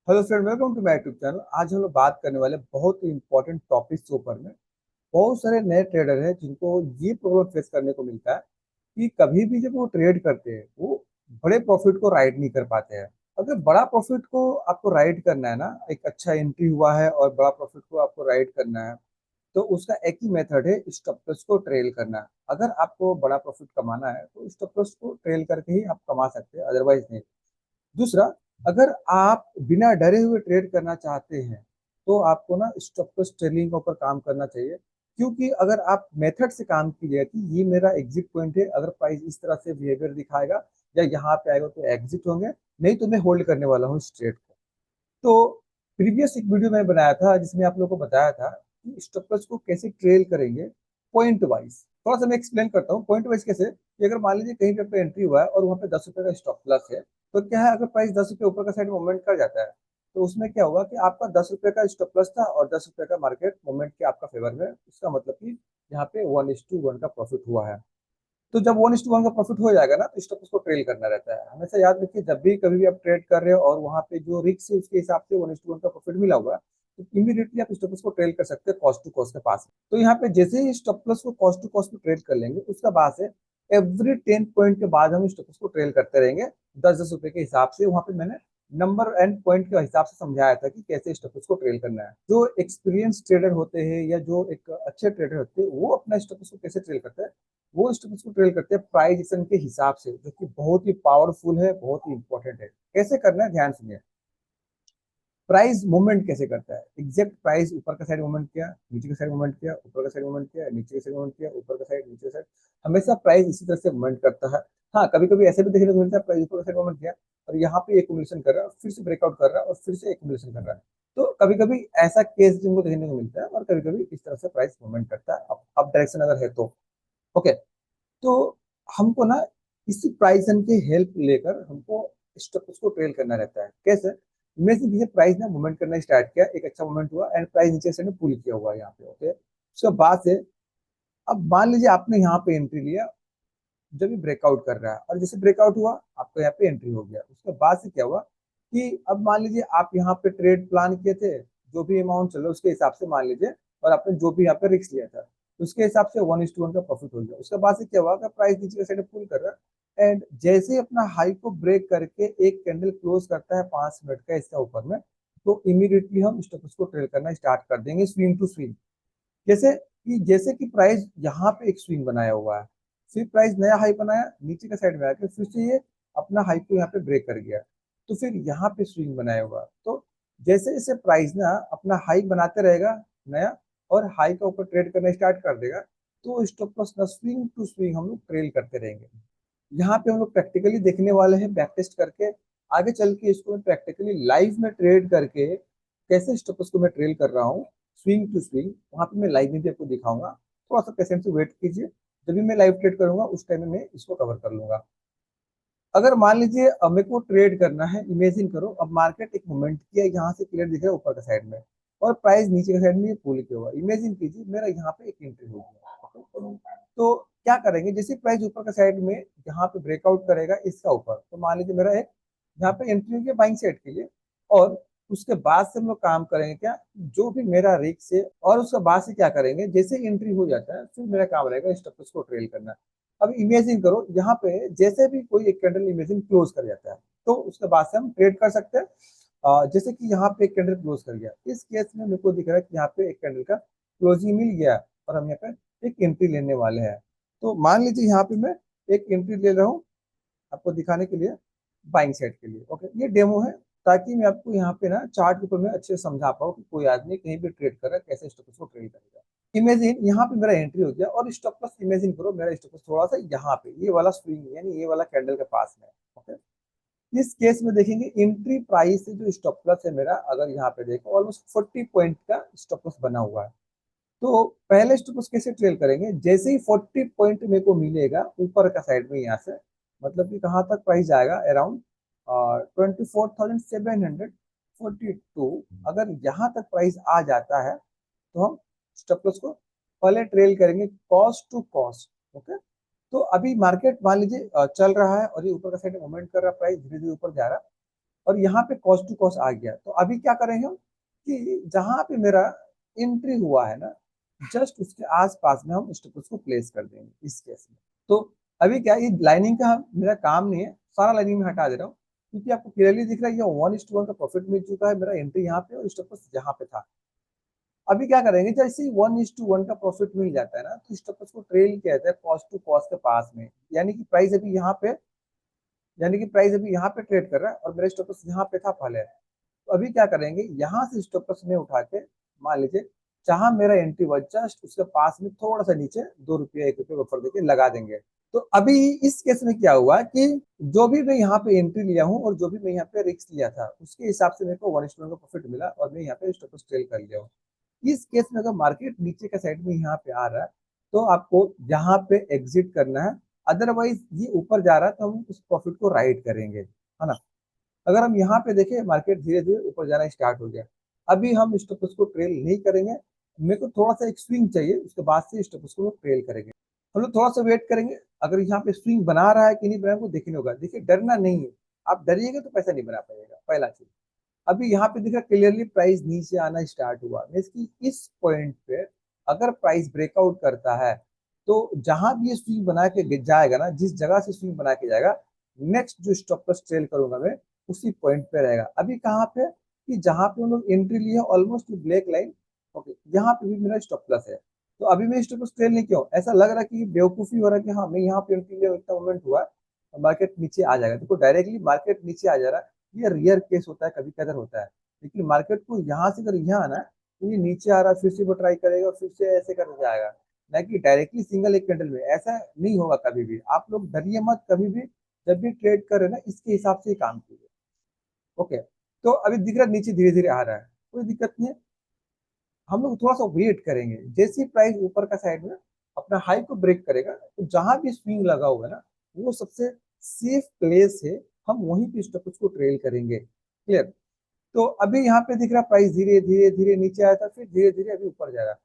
Hello friend, welcome to my YouTube channel. आज हम लोग बात करने वाले बहुत ही इंपॉर्टेंट टॉपिक के ऊपर में। बहुत सारे नए ट्रेडर हैं जिनको ये प्रॉब्लम फेस करने को मिलता है कि कभी भी जब वो ट्रेड करते हैं वो बड़े प्रॉफिट को राइड नहीं कर पाते हैं। अगर बड़ा प्रॉफिट को आपको राइड करना है ना, एक अच्छा एंट्री हुआ है और बड़ा प्रॉफिट को आपको राइड करना है, तो उसका एक ही मेथड है, स्टॉप लॉस को ट्रेल करना। अगर आपको बड़ा प्रॉफिट कमाना है तो स्टॉप लॉस को ट्रेल करके ही आप कमा सकते हैं, अदरवाइज नहीं। दूसरा, अगर आप बिना डरे हुए ट्रेड करना चाहते हैं तो आपको ना स्टॉप लॉस ट्रेलिंग के ऊपर काम करना चाहिए। क्योंकि अगर आप मेथड से काम कीजिएगा कि ये मेरा एग्जिट पॉइंट है, अगर प्राइस इस तरह से बिहेवियर दिखाएगा या यहाँ पे आएगा तो एग्जिट होंगे, नहीं तो मैं होल्ड करने वाला हूँ इस ट्रेड को। तो प्रीवियस एक वीडियो मैंने बनाया था जिसमें आप लोगों को बताया था कि स्टॉप लॉस को कैसे ट्रेल करेंगे पॉइंट वाइज। थोड़ा सा मैं एक्सप्लेन करता हूँ पॉइंट वाइज कैसे, कि अगर मान लीजिए कहीं पे एंट्री हुआ है और वहाँ पे 10 रुपए का स्टॉप लॉस है, तो क्या है, अगर प्राइस 10 रुपए ऊपर का साइड मूवमेंट कर जाता है तो उसमें क्या होगा कि आपका 10 रुपए का स्टॉप लॉस था और 10 रुपए का मार्केट मूवमेंट के आपका फेवर में, उसका मतलब कि यहाँ पे 1:1 का प्रॉफिट हुआ है। तो जब 1:1 का प्रॉफिट हो जाएगा ना, तो स्टॉप उसको ट्रेल करना रहता है। हमेशा याद रखिए, जब भी कभी भी आप ट्रेड कर रहे हो और वहां पे जो रिस्क है उसके हिसाब से 1:1 का प्रॉफिट मिला हुआ है, तो इमीडिएटली आप स्टॉप को ट्रेल कर सकते हैं कॉस्ट टू कॉस्ट के पास। तो यहाँ पे जैसे ही स्टॉप लॉस को कॉस्ट टू कॉस्ट में ट्रेड कर लेंगे, उसका बाद से एवरी 10 पॉइंट के बाद हम स्टॉप को ट्रेल करते रहेंगे 10-10 रुपए के हिसाब से। वहां पे मैंने नंबर एंड पॉइंट के हिसाब से समझाया था कि कैसे स्टॉप को ट्रेल करना है। जो एक्सपीरियंस ट्रेडर होते हैं या जो एक अच्छे ट्रेडर होते हैं, वो अपना स्टॉप को कैसे ट्रेल करते हैं, वो स्टॉक्स को ट्रेल करते हैं प्राइस एक्शन के हिसाब से, जो कि बहुत ही पावरफुल है, बहुत ही इंपॉर्टेंट है। कैसे करना है, ध्यान सुनिए। प्राइस मूवमेंट कैसे करता है, एग्जैक्ट प्राइस ऊपर का साइड मूवमेंट किया, नीचे का साइड मूवमेंट किया, ऊपर का साइड मूवमेंट किया, नीचे का साइड मूवमेंट किया, ऊपर का साइड, नीचे का साइड, हमेशा प्राइस इसी तरह से मूवमेंट करता है। हाँ, कभी कभी ऐसे भी देखने को मिलता है प्राइस ऊपर का साइड मूवमेंट किया और यहाँ पे एक्यूमुलेशन कर रहा है, फिर से ब्रेकआउट कर रहा है और फिर से एक्यूमुलेशन कर रहा है। तो कभी कभी ऐसा केस जिनको देखने को मिलता है, और कभी कभी इस तरह से प्राइस मूवमेंट करता है, अप डायरेक्शन अगर है तो। ओके। तो हमको ना इसी प्राइसन की हेल्प लेकर हमको स्टॉक्स को ट्रेल करना रहता है। कैसे? में से जैसे प्राइस ना मूवमेंट करना स्टार्ट किया, एक अच्छा मूवमेंट हुआ एंड प्राइस नीचे से पुल किया हुआ है यहाँ पे। ओके, उसके बाद से अब मान लीजिए आपने यहाँ पे एंट्री लिया जब ये ब्रेकआउट कर रहा है, और जैसे ब्रेकआउट हुआ आपको यहाँ पे एंट्री हो गया। उसके बाद से क्या हुआ कि अब मान लीजिए आप यहाँ पे ट्रेड प्लान किए थे, जो भी अमाउंट चल रहा है उसके हिसाब से मान लीजिए, और आपने जो भी यहाँ पे रिस्क लिया था उसके हिसाब से 1:1 का प्रॉफिट हो गया। उसके बाद से क्या हुआ कि प्राइस नीचे के साइड पुल कर रहा है एंड जैसे ही अपना हाई को ब्रेक करके एक कैंडल क्लोज करता है 5 मिनट का इसका ऊपर में, तो इमीडिएटली हम स्टॉक्स को ट्रेड करना स्टार्ट कर देंगे स्विंग टू स्विंग। जैसे कि प्राइस यहाँ पे एक स्विंग बनाया हुआ है, फिर प्राइस नया हाई बनाया, नीचे का साइड में आके फिर से ये अपना हाई को यहाँ पे ब्रेक कर गया, तो फिर यहाँ पे स्विंग बनाया हुआ। तो जैसे जैसे प्राइस ना अपना हाई बनाते रहेगा नया, और हाई का ऊपर ट्रेड करना स्टार्ट कर देगा, तो स्टॉप लॉस ना स्विंग टू स्विंग हम लोग ट्रेल करते रहेंगे। यहाँ पे हम लोग प्रैक्टिकली देखने वाले हैं, बैक टेस्ट करके। आगे चल के इसको मैं प्रैक्टिकली लाइव में ट्रेड करके कैसे स्टॉप्स को मैं ट्रेल कर रहा हूँ स्विंग टू स्विंग, वहां पे मैं लाइव में भी आपको दिखाऊंगा। थोड़ा सा पेशेंट से वेट कीजिए, जब भी मैं लाइव ट्रेड करूंगा उस टाइम में मैं इसको कवर कर लूंगा। अगर मान लीजिए अब मेरे को ट्रेड करना है, इमेजिन करो अब मार्केट एक मोमेंट किया, यहाँ से क्लियर दिख रहा है ऊपर का साइड में, और प्राइस नीचे का साइड में ये पुल किया हुआ। इमेजिन कीजिए मेरा यहाँ पे एक एंट्री हो गया। तो क्या करेंगे, जैसे प्राइस ऊपर का साइड में यहाँ पे ब्रेकआउट करेगा इसका ऊपर, तो मान लीजिए मेरा एक यहाँ पे एंट्री हो गया बाइंग साइड के लिए, और उसके बाद से हम लोग काम करेंगे क्या, जो भी मेरा रिस्क है, और उसके बाद से क्या करेंगे, जैसे एंट्री हो जाता है फिर मेरा काम रहेगा स्टॉप को ट्रेल करना। अब इमेजिन करो यहाँ पे जैसे भी कोई एक कैंडल इमेजिन क्लोज कर जाता है, तो उसके बाद से हम ट्रेड कर सकते हैं। जैसे कि यहाँ पे एक कैंडल क्लोज कर गया, इस केस में मेरे को दिख रहा है कि यहाँ पे एक कैंडल का क्लोजिंग मिल गया, और हम यहाँ पे एक एंट्री लेने वाले हैं। तो मान लीजिए यहाँ पे मैं एक एंट्री ले रहा हूँ आपको दिखाने के लिए, बाइंग साइड के लिए। ओके, ये डेमो है, ताकि मैं आपको यहाँ पे ना चार्ट के ऊपर में अच्छे से समझा पाऊँ कि कोई आदमी कहीं भी ट्रेड कर रहा है कैसे स्टॉक को ट्रेड करेगा। इमेजिन यहाँ पे मेरा एंट्री हो गया, और स्टॉप लॉस इमेजिन करो मेरा स्टॉप लॉस थोड़ा सा यहाँ पे ये वाला स्विंग यानी ये वाला कैंडल के पास में। ओके, इस केस में देखेंगे एंट्री प्राइस से जो स्टॉप लॉस है मेरा, अगर यहाँ पे देखो ऑलमोस्ट 40 पॉइंट का स्टॉप लॉस बना हुआ है। तो पहले स्टॉप लॉस कैसे ट्रेल करेंगे, जैसे ही 40 पॉइंट मेरे को मिलेगा ऊपर का साइड में यहाँ से, मतलब कि कहाँ तक प्राइस जाएगा, अराउंड 24,742। अगर यहाँ तक प्राइस आ जाता है तो हम स्टॉप लॉस को पहले ट्रेल करेंगे कॉस्ट टू कॉस्ट। ओके, तो अभी मार्केट मान लीजिए चल रहा है और ये ऊपर का साइड मूवमेंट कर रहा है, प्राइस धीरे धीरे ऊपर जा रहा है, और यहाँ पे कॉस्ट टू कॉस्ट आ गया। तो अभी क्या करेंगे हम कि जहां पे मेरा एंट्री हुआ है ना, जस्ट उसके आसपास में हम स्टॉप लॉस को प्लेस कर देंगे इस केस में। तो अभी क्या, ये लाइनिंग का मेरा काम नहीं है, सारा लाइनिंग में हटा दे रहा हूँ, क्योंकि आपको क्लियरली दिख रहा है ये 1:1 का प्रॉफिट मिल चुका है, मेरा एंट्री यहाँ पे और स्टॉप लॉस यहाँ पे था। अभी क्या करेंगे, जैसे ही 1:1 का प्रॉफिट मिल जाता है ना, तो स्टॉप लॉस को ट्रेल कहते हैं कॉस्ट टू कॉस्ट के पास में। यानी कि प्राइस अभी यहाँ पे यानी कि प्राइस अभी यहाँ पे ट्रेड कर रहा है और मेरा स्टॉप लॉस यहाँ पे था पहले। तो अभी क्या करेंगे, यहाँ से स्टॉप लॉस में उठा के, मान लीजिए जहां मेरा एंट्री हुआ जस्ट उसके पास में थोड़ा सा नीचे 2 रुपया 1 रुपया ऑफर देके लगा देंगे। तो अभी इस केस में क्या हुआ कि जो भी मैं यहाँ पे एंट्री लिया हूँ और जो भी मैं यहाँ पे रिस्क लिया था, उसके हिसाब से मेरे को 1:1 का प्रॉफिट मिला और मैं यहाँ पे स्टॉप लॉस ट्रेल कर लिया हूँ। इस केस में अगर मार्केट नीचे का साइड में यहाँ पे आ रहा है, तो आपको यहाँ पे एग्जिट करना है। अदरवाइज ये ऊपर जा रहा है तो हम उस प्रॉफिट को राइट करेंगे, है ना। अगर हम यहाँ पे देखें, मार्केट धीरे धीरे ऊपर जाना स्टार्ट हो गया, अभी हम स्टॉप लॉस को ट्रेल नहीं करेंगे। मेरे को थोड़ा सा एक स्विंग चाहिए, उसके बाद से स्टॉप लॉस को ट्रेल करेंगे। हम लोग थोड़ा सा वेट करेंगे, अगर यहाँ पे स्विंग बना रहा है कि नहीं बना रहा है वो देखने होगा। देखिए डरना नहीं है, आप डरिएगा तो पैसा नहीं बना पाएगा, पहला चीज। अभी यहाँ पे दिखा क्लियरली प्राइस नीचे आना स्टार्ट हुआ, मीन्स कि इस पॉइंट पे अगर प्राइस ब्रेकआउट करता है, तो जहां भी ये स्विंग बना के जाएगा ना, जिस जगह से स्विंग बना के जाएगा, नेक्स्ट जो स्टॉप लॉस ट्रेल करूंगा मैं उसी पॉइंट पे रहेगा। अभी कहाँ पे, कि जहां पे हम लोग एंट्री लिए ऑलमोस्ट ब्लैक लाइन, ओके, यहाँ पे भी मेरा स्टॉप लॉस है। तो अभी मैं स्टॉप लॉस ट्रेल नहीं किया हूं। ऐसा लग रहा है कि बेवकूफी हो रहा है कि हाँ मैं यहाँ पे एंट्री लिया, इतना मोमेंट हुआ मार्केट नीचे आ जाएगा। देखो डायरेक्टली मार्केट नीचे आ जा रहा है, ये रियर केस होता है, कभी कदर होता है। लेकिन मार्केट को यहाँ से अगर यहाँ आना है, तो ये नीचे आ रहा है, फिर से वो ट्राई करेगा और फिर से ऐसे करके जाएगा, ना कि डायरेक्टली सिंगल एक कैंडल में। ऐसा नहीं होगा कभी भी, आप लोग डरिए मत कभी भी। जब भी ट्रेड कर रहे हैं ना, इसके हिसाब से ही काम कीजिए। ओके, तो अभी दिख रहा है नीचे धीरे धीरे आ रहा है, कोई दिक्कत नहीं है। हम लोग थोड़ा सा वेट करेंगे, जैसे ही प्राइस ऊपर का साइड में अपना हाई को ब्रेक करेगा, तो जहां भी स्विंग लगा हुआ है ना, वो सबसे सेफ प्लेस है, हम वहीं पे स्टॉप को ट्रेल करेंगे। क्लियर। तो अभी यहाँ पे दिख रहा प्राइस धीरे धीरे धीरे नीचे आया था, फिर धीरे धीरे अभी ऊपर जा रहा है।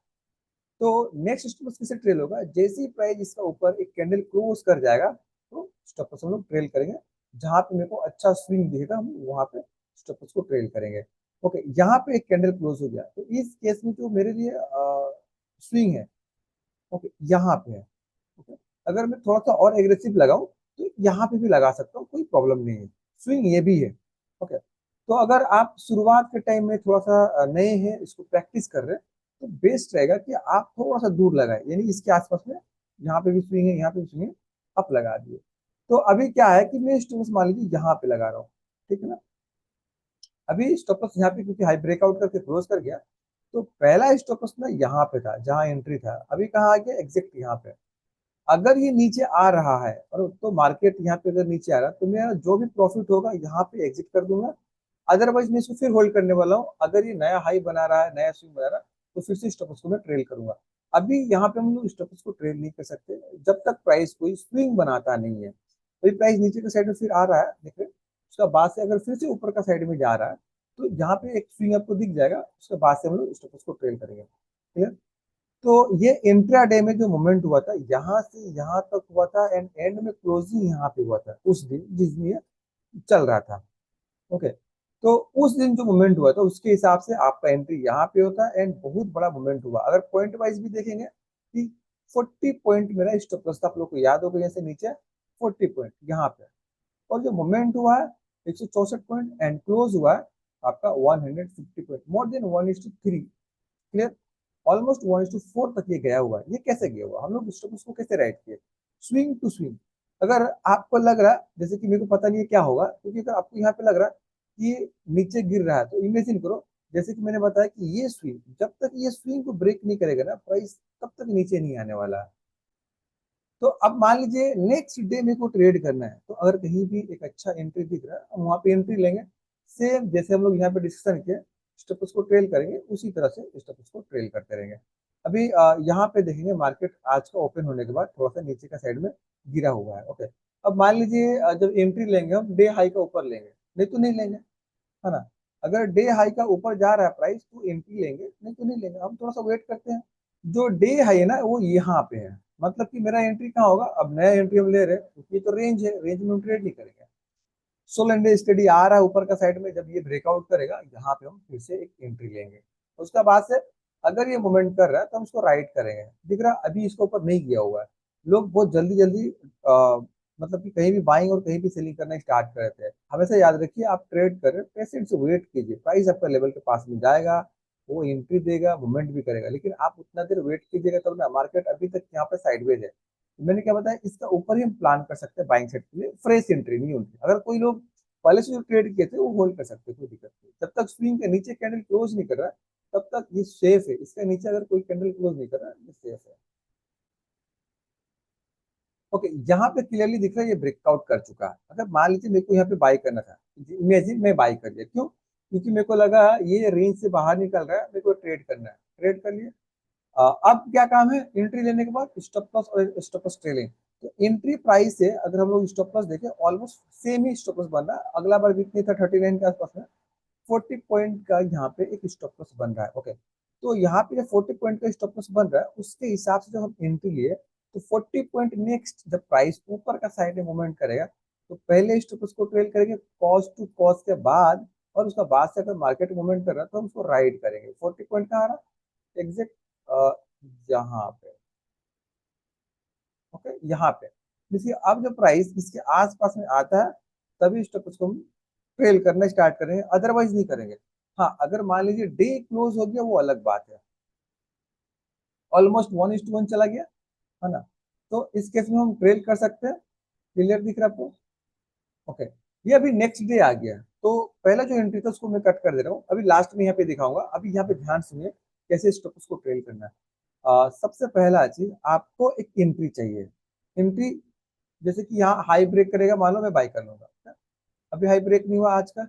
तो नेक्स्ट स्टॉप लॉस किसे ट्रेल होगा, जैसे ही प्राइस इसका ऊपर एक कैंडल क्लोज कर जाएगा, तो स्टॉप लॉस हम लोग ट्रेल करेंगे। जहां पे मेरे को अच्छा स्विंग दिखेगा, हम वहां पे स्टॉप लॉस को ट्रेल करेंगे। ओके, यहाँ पे एक कैंडल क्लोज हो गया, तो इस केस में जो मेरे लिए स्विंग है, ओके, यहाँ पे है। ओके, अगर मैं थोड़ा सा और एग्रेसिव लगाऊं, तो यहाँ पे भी लगा सकता हूँ, कोई प्रॉब्लम नहीं है। स्विंग ये भी है। ओके, तो अगर आप शुरुआत के टाइम में थोड़ा सा नए हैं, इसको प्रैक्टिस कर रहे हैं, तो बेस्ट रहेगा कि आप थोड़ा सा दूर लगाए, यानी इसके आसपास में, यहाँ पे भी स्विंग है, यहाँ पे भी स्विंग है, आप लगा दिए। तो अभी क्या है कि मैं स्टॉप लॉस मान लीजिए यहाँ पे लगा रहा हूँ, ठीक है ना। अभी स्टॉप लॉस यहाँ पे क्योंकि हाई ब्रेकआउट करके क्लोज कर गया, तो पहला स्टॉप लॉस ना यहाँ पे था जहाँ एंट्री था, अभी कहाँ आ गया, एग्जैक्ट यहाँ पे। अगर ये नीचे आ रहा है और तो मार्केट यहाँ पे अगर नीचे आ रहा है, तो मेरा जो भी प्रॉफिट होगा यहाँ पे एग्जिट कर दूंगा। अदरवाइज मैं इसको फिर होल्ड करने वाला हूँ। अगर ये नया हाई बना रहा है, नया स्विंग बना रहा है, तो फिर से स्टॉप लॉस को मैं ट्रेल करूंगा। अभी यहाँ पे हम लोग स्टॉप लॉस को ट्रेल नहीं कर सकते जब तक प्राइस कोई स्विंग बनाता नहीं है। तो ये प्राइस नीचे का साइड में फिर आ रहा है, देखिए, उसका बाद से अगर फिर से ऊपर का साइड में जा रहा है, तो यहाँ पे एक स्विंग आपको दिख जाएगा, उसके बाद से हम लोग स्टॉप लॉस को ट्रेल करेंगे। ठीक है। तो ये इंट्राडे में जो मोमेंट हुआ था, यहाँ से यहाँ तक हुआ था एंड एंड में क्लोजिंग यहाँ पे हुआ था उस दिन जिस दिन ये चल रहा था। ओके, तो उस दिन जो मोमेंट हुआ था उसके हिसाब से आपका एंट्री यहाँ पे होता है एंड बहुत बड़ा मोमेंट हुआ। अगर पॉइंट वाइज भी देखेंगे कि 40 पॉइंट मेरा स्टॉप लॉस था, आप लोग को याद होगा, जैसे नीचे 40 पॉइंट यहाँ पे। और जो मोमेंट हुआ है 164 पॉइंट एंड क्लोज हुआ है आपका 150 point, more than 1:3। Clear. Almost 1:4 तक ये गया हुआ है। ये कैसे गया हुआ, हम लोग उसको कैसे राइट किए, स्विंग टू स्विंग। अगर आपको लग रहा है जैसे कि मेरे को पता नहीं है क्या होगा, क्योंकि अगर आपको यहाँ पे लग रहा है कि ये नीचे गिर रहा है, तो इमेजिन करो जैसे कि मैंने बताया कि ये स्विंग, जब तक ये स्विंग को ब्रेक नहीं करेगा ना प्राइस, तब तक नीचे नहीं आने वाला है। तो अब मान लीजिए नेक्स्ट डे मेरे को ट्रेड करना है, तो अगर कहीं भी एक अच्छा एंट्री दिख रहा है, हम वहां पे एंट्री लेंगे। सेम जैसे हम लोग यहाँ पे डिस्कशन किए, स्टॉप लॉस को ट्रेल करेंगे, उसी तरह से स्टॉप लॉस को ट्रेल करते रहेंगे। अभी यहाँ पे देखेंगे मार्केट आज का ओपन होने के बाद थोड़ा सा नीचे का साइड में गिरा हुआ है। ओके, अब मान लीजिए जब एंट्री लेंगे हम डे हाई का ऊपर लेंगे, नहीं तो नहीं लेंगे, है ना। अगर डे हाई का ऊपर जा रहा है प्राइस, तो एंट्री लेंगे, नहीं तो नहीं लेंगे, हम थोड़ा सा वेट करते हैं। जो डे हाई है ना वो यहाँ पे है, मतलब कि मेरा एंट्री कहाँ होगा, अब नया एंट्री हम ले रहे हैं क्योंकि ये तो रेंज है, रेंज में हम ट्रेड नहीं करेंगे। सो लेंडे स्टडी आ रहा है ऊपर का साइड में, जब ये ब्रेकआउट करेगा यहाँ पे हम फिर से एक एंट्री लेंगे। उसके बाद से अगर ये मूवमेंट कर रहा है तो हम उसको राइट करेंगे। दिख रहा अभी इसके ऊपर नहीं गया हुआ है। लोग बहुत जल्दी जल्दी मतलब कि कहीं भी बाइंग और कहीं भी सेलिंग करना स्टार्ट कर देते हैं। हमेशा याद रखिए, आप ट्रेड कर रहे हैं, पेशेंट से वेट कीजिए, प्राइस आपका लेवल के पास में जाएगा, वो एंट्री देगा, मूवमेंट भी करेगा, लेकिन आप उतना देर वेट कीजिएगा तब ना। मार्केट अभी तक यहाँ पे साइडवेज है, मैंने क्या बताया, इसका ऊपर ही हम प्लान कर सकते हैं बाइंग सेट के लिए, फ्रेश एंट्री नहीं होती। अगर कोई लोग पहले से जो ट्रेड किए थे वो होल्ड कर सकते हैं, कोई दिक्कत नहीं। जब तक स्विंग के नीचे कैंडल क्लोज नहीं कर रहा है तब तक ये सेफ है। इसके नीचे अगर कोई कैंडल क्लोज नहीं कर रहा है, ये सेफ है। ओके, यहाँ पे क्लियरली दिख रहा है ये ब्रेकआउट कर चुका है। अगर मान लीजिए मेरे को यहाँ पे बाई करना था, इमेजिन मैं बाई कर लिया, क्यों? क्योंकि मेरे को लगा ये रेंज से बाहर निकल रहा है, मेरे को ट्रेड करना है, ट्रेड कर लिया। अब क्या काम है, एंट्री लेने के बाद स्टॉप लॉस और स्टॉप लॉस ट्रेलिंग। तो एंट्री प्राइस से अगर हम लोग स्टॉप लॉस देखें, ऑलमोस्ट सेम ही स्टॉप लॉस बन रहा है। अगला बार वीकली था 39 के आसपास में, 40 पॉइंट का यहाँ पे एक स्टॉप लॉस बन रहा है। ओके, तो यहाँ पे जो 40 पॉइंट का स्टॉप लॉस बन रहा है उसके हिसाब से जब हम एंट्री लिए, तो 40 पॉइंट नेक्स्ट जब प्राइस ऊपर का साइड में मूवमेंट करेगा तो पहले स्टॉप लॉस को ट्रेल करेंगे कॉस्ट टू कॉस्ट के बाद, और उसका बाद से अगर मार्केट मूवमेंट कर रहा है तो हम उसको राइड करेंगे। 40 पॉइंट कहाँ आ रहा है एग्जैक्ट, यहाँ पे। ओके, यहाँ पे देखिए, अब जो प्राइस इसके आसपास में आता है तभी स्टॉप लॉस को हम ट्रेल करना स्टार्ट करेंगे, अदरवाइज नहीं करेंगे। हाँ, अगर मान लीजिए डे क्लोज हो गया वो अलग बात है, ऑलमोस्ट 1:1 चला गया है ना, तो इस केस में हम ट्रेल कर सकते हैं। क्लियर दिख रहा है आपको? ओके, ये अभी नेक्स्ट डे आ गया, तो पहला जो एंट्री था उसको मैं कट कर दे रहा हूँ, अभी लास्ट में यहाँ पे दिखाऊंगा। अभी यहाँ पे ध्यान सुनिए कैसे स्टॉप को ट्रेल करना है। सबसे पहला चीज, आपको एक एंट्री चाहिए। एंट्री जैसे कि यहाँ हाई ब्रेक करेगा, मान लो मैं बाई कर लूंगा। अभी हाई ब्रेक नहीं हुआ आज का,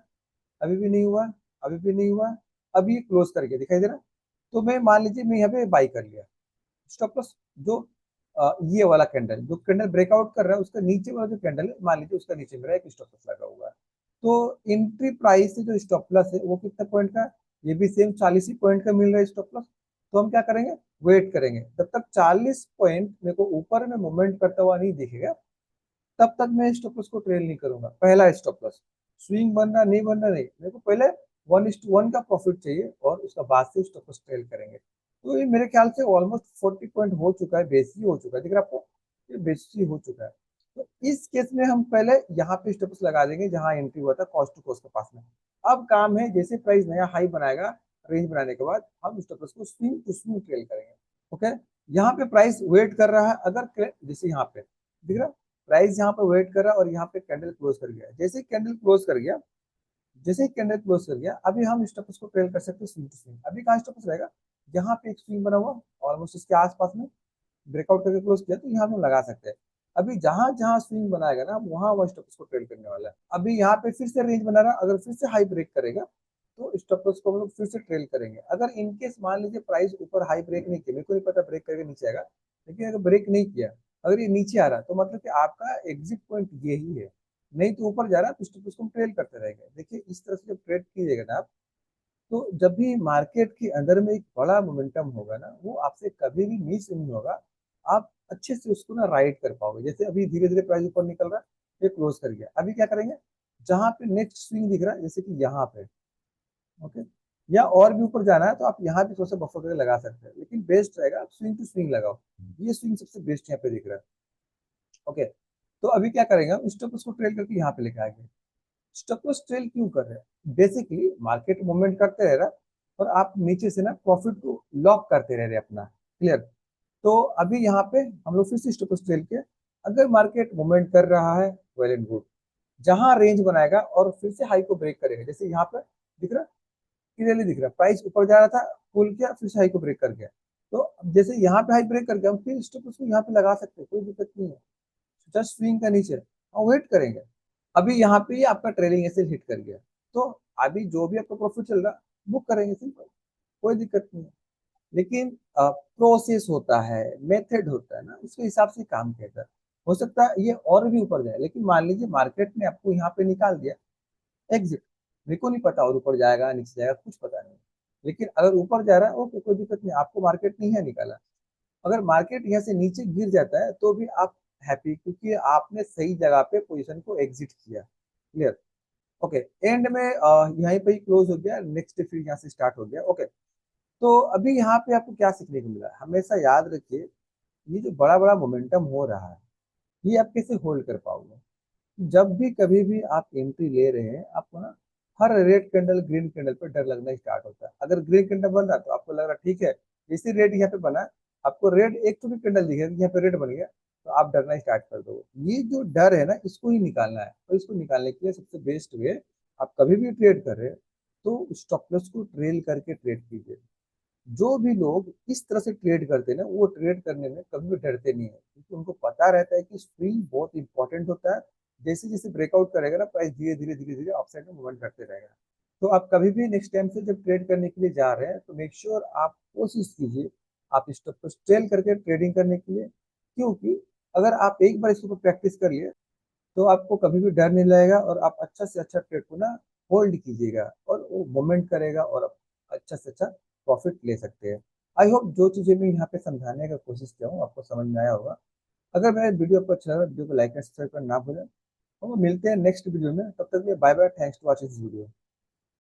अभी भी नहीं हुआ, अभी भी नहीं हुआ, अभी क्लोज करके दिखाई दे रहा। तो मैं मान लीजिए मैं यहाँ पे बाई कर लिया। स्टॉप लॉस जो ये वाला कैंडल, जो कैंडल ब्रेकआउट कर रहा है उसका नीचे वाला जो कैंडल है, मान लीजिए उसका नीचे मेरा एक स्टॉप लॉस लगा हुआ है। तो एंट्री प्राइस से जो स्टॉप लॉस है वो कितने पॉइंट का है? ये भी सेम 40 ही पॉइंट का मिल रहा है स्टॉप लॉस। तो हम क्या करेंगे, वेट करेंगे जब तक 40 पॉइंट मेरे को ऊपर में मूवमेंट करता हुआ नहीं दिखेगा, तब तक मैं स्टॉप लॉस को ट्रेल नहीं करूंगा। पहला स्टॉप लॉस, स्विंग बनना नहीं बनना नहीं, मेरे को पहले 1:1 का प्रॉफिट चाहिए और उसका बाद से स्टॉप लॉस ट्रेल करेंगे। तो ये मेरे ख्याल से ऑलमोस्ट 40 पॉइंट हो चुका है, बेसी हो चुका है, दिख रहा है आपको? ये बेसी हो चुका है। तो इस केस में हम पहले यहाँ पे स्टॉप लॉस लगा देंगे जहां एंट्री हुआ था कॉस्ट टू कॉस्ट के पास में। अब काम है, जैसे प्राइस नया हाई बनाएगा, रेंज बनाने के बाद हम स्टॉप लॉस को स्विंग टू स्विंग ट्रेल करेंगे। ओके, यहाँ पे प्राइस वेट कर रहा है, अगर जैसे यहाँ पे दिख रहा है प्राइस यहाँ पे वेट कर रहा है और यहाँ पे कैंडल क्लोज कर गया। जैसे ही कैंडल क्लोज कर गया, जैसे ही कैंडल क्लोज कर गया, अभी हम स्टॉप लॉस को ट्रेल कर सकते हैं स्विंग टू स्विंग। अभी कहाँ स्टॉप लॉस रहेगा, यहाँ पे एक स्विंग बना हुआ ऑलमोस्ट इसके आसपास में, ब्रेकआउट करके क्लोज किया तो यहाँ पे हम लगा सकते हैं। अभी जहां जहां स्विंग बनाएगा ना वहां वह स्टॉप लॉस को ट्रेल करने वाला है। अभी यहाँ पे फिर से रेंज बना रहा है, अगर फिर से हाई ब्रेक करेगा तो स्टॉप लॉस को हम लोग फिर से ट्रेल करेंगे। अगर इनकेस मान लीजिए प्राइस ऊपर हाई ब्रेक नहीं किया, मेरे को नहीं पता ब्रेक करके नीचे आएगा, लेकिन अगर ब्रेक नहीं किया, अगर ये नीचे आ रहा है तो मतलब कि आपका एग्जिट पॉइंट ये ही है। नहीं तो ऊपर जा रहा है तो स्टॉप लॉस को हम ट्रेल करते रहेंगे। देखिए इस तरह से जब ट्रेड कीजिएगा ना आप, तो जब भी मार्केट के अंदर में एक बड़ा मोमेंटम होगा ना, वो आपसे कभी भी मिस नहीं होगा। आप अच्छे से उसको ना राइड कर पाओगे। जैसे अभी धीरे धीरे प्राइस ऊपर निकल रहा है, ये क्लोज कर गया, अभी क्या करेंगे, जहां पे नेक्स्ट स्विंग दिख रहा है जैसे कि यहाँ पे, ओके, या और भी ऊपर जाना है तो आप यहाँ भी थोड़ा सा बफर करके लगा सकते हैं, लेकिन बेस्ट रहेगा आप स्विंग टू स्विंग लगाओ। ये स्विंग सबसे बेस्ट यहाँ पे दिख रहा है। ओके, तो अभी क्या करेंगे, हम स्टॉप लॉस को ट्रेल करके यहाँ पे लेके आएंगे। स्टॉप लॉस ट्रेल क्यों कर रहे हैं, बेसिकली मार्केट मूवमेंट करते रह रहा है और आप नीचे से ना प्रॉफिट को लॉक करते रह रहे अपना। क्लियर? तो अभी यहाँ पे हम लोग फिर से स्टॉप लॉस ट्रेल के, अगर मार्केट मूवमेंट कर रहा है वेल एंड गुड, जहां रेंज बनाएगा और फिर से हाई को ब्रेक करेगा, जैसे यहाँ पे दिख रहा, क्लियरली दिख रहा है प्राइस ऊपर जा रहा था, पुल किया, फिर से हाई को ब्रेक कर गया। तो अब जैसे यहाँ पे हाई ब्रेक कर गया, हम फिर स्टॉप लॉस को यहाँ पे लगा सकते हैं, कोई दिक्कत नहीं है। जस्ट स्विंग का नीचे और वेट करेंगे। अभी यहाँ पे ये आपका ट्रेलिंग एसेट हिट कर गया, तो अभी जो भी आपका प्रॉफिट चल रहा बुक करेंगे, सिंपल, कोई दिक्कत नहीं है। लेकिन प्रोसेस होता है, मेथड होता है ना, उसके हिसाब से काम किया जाता है। हो सकता है ये और भी ऊपर जाए, लेकिन मान लीजिए मार्केट ने आपको यहाँ पे निकाल दिया एग्जिट, मेरे को नहीं पता और ऊपर जाएगा नीचे जाएगा कुछ पता नहीं, लेकिन अगर ऊपर जा रहा है ओके कोई दिक्कत नहीं, आपको मार्केट नहीं है निकाला। अगर मार्केट यहाँ से नीचे गिर जाता है तो भी आप हैप्पी, क्योंकि आपने सही जगह पे पोजीशन को एग्जिट किया। क्लियर? ओके, एंड में यहीं पे ही क्लोज हो गया, नेक्स्ट फिर यहाँ से स्टार्ट हो गया। ओके, तो अभी यहाँ पे आपको क्या सीखने को मिला, हमेशा याद रखिए ये जो बड़ा बड़ा मोमेंटम हो रहा है ये आप कैसे होल्ड कर पाओगे। जब भी कभी भी आप एंट्री ले रहे हैं, आपको ना हर रेड कैंडल ग्रीन कैंडल पर डर लगना स्टार्ट होता है। अगर ग्रीन कैंडल बन रहा है तो आपको लग रहा है ठीक है, जैसे रेड यहाँ पे बना, आपको रेड एक तो भी कैंडल दिखेगा यहाँ पे रेड बन गया, तो आप डरना स्टार्ट कर दो। ये जो डर है ना, इसको ही निकालना है। और इसको निकालने के लिए सबसे बेस्ट वे, आप कभी भी ट्रेड कर रहे हैं तो स्टॉप लॉस को ट्रेल करके ट्रेड कीजिए। जो भी लोग इस तरह से ट्रेड करते हैं ना, वो ट्रेड करने में कभी भी डरते नहीं है, क्योंकि उनको पता रहता है कि स्विंग बहुत इंपॉर्टेंट होता है। जैसे जैसे ब्रेकआउट करेगा ना, प्राइस धीरे धीरे धीरे धीरे अपसाइड में मूवमेंट करते रहेगा। तो आप कभी भी नेक्स्ट टाइम से जब ट्रेड करने के लिए जा रहे हैं तो मेक श्योर आप कोशिश कीजिए आप स्टॉप को ट्रेल करके ट्रेडिंग करने के लिए। क्योंकि अगर आप एक बार इसको प्रैक्टिस कर लिए तो आपको कभी भी डर नहीं लगेगा, और आप अच्छा से अच्छा ट्रेड को ना होल्ड कीजिएगा और वो मोमेंट करेगा, और आप अच्छा से अच्छा प्रॉफिट ले सकते हैं। आई होप जो चीज़ें मैं यहाँ पे समझाने का कोशिश किया हूँ आपको समझ में आया होगा। अगर मेरा वीडियो आपको अच्छा लगा, वीडियो को लाइक एंड सब्सक्राइब करना ना भूलें। और मिलते हैं नेक्स्ट वीडियो में, तब तक के लिए bye bye, thanks to watching this video.